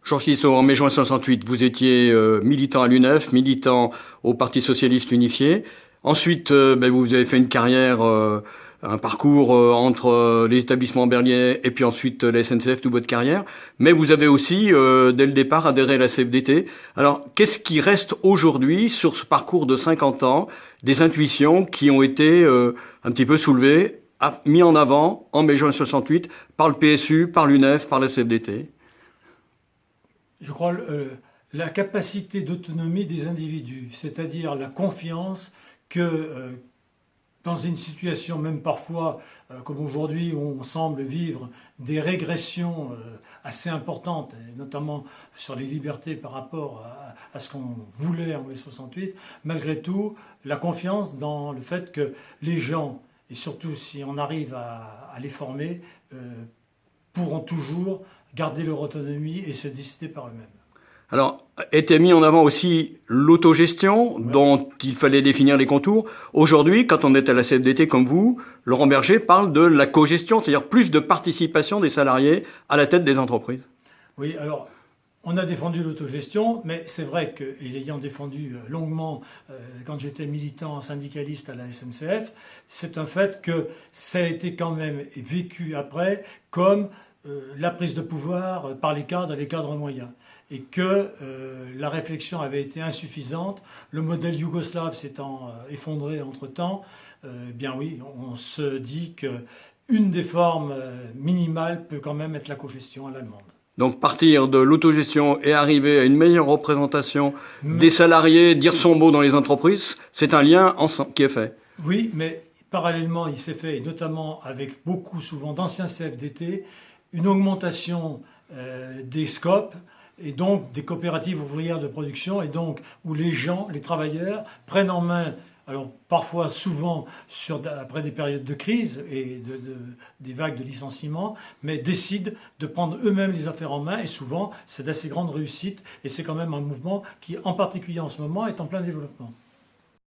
Georges Tissot, en mai juin 68, vous étiez militant à l'UNEF, militant au Parti socialiste unifié. Ensuite, vous avez fait une carrière, un parcours entre les établissements berliers et puis ensuite la SNCF, toute votre carrière. Mais vous avez aussi, dès le départ, adhéré à la CFDT. Alors, qu'est-ce qui reste aujourd'hui sur ce parcours de 50 ans, des intuitions qui ont été un petit peu soulevées, mis en avant en mai juin 68 par le PSU, par l'UNEF, par la CFDT? Je crois la capacité d'autonomie des individus, c'est-à-dire la confiance que dans une situation, même parfois comme aujourd'hui, où on semble vivre des régressions assez importantes, et notamment sur les libertés par rapport à ce qu'on voulait en mai 68, malgré tout, la confiance dans le fait que les gens, et surtout si on arrive à les former, pourront toujours garder leur autonomie et se décider par eux-mêmes. Alors, était mis en avant aussi l'autogestion, Ouais. dont il fallait définir les contours. Aujourd'hui, quand on est à la CFDT comme vous, Laurent Berger parle de la cogestion, c'est-à-dire plus de participation des salariés à la tête des entreprises. Oui, alors, on a défendu l'autogestion, mais c'est vrai que, et l'ayant défendu longuement quand j'étais militant syndicaliste à la SNCF, c'est un fait que ça a été quand même vécu après comme la prise de pouvoir par les cadres moyens. Et que la réflexion avait été insuffisante, le modèle yougoslave s'étant effondré entre-temps, bien oui, on se dit qu'une des formes minimales peut quand même être la cogestion à l'allemande. Donc partir de l'autogestion et arriver à une meilleure représentation des salariés, dire son mot dans les entreprises, c'est un lien qui est fait. Oui, mais parallèlement, il s'est fait, et notamment avec beaucoup souvent d'anciens CFDT, une augmentation des scopes, et donc des coopératives ouvrières de production, et donc où les gens, les travailleurs, prennent en main, alors parfois souvent après des périodes de crise et des vagues de licenciements, mais décident de prendre eux-mêmes les affaires en main, et souvent c'est d'assez grande réussite, et c'est quand même un mouvement qui, en particulier en ce moment, est en plein développement.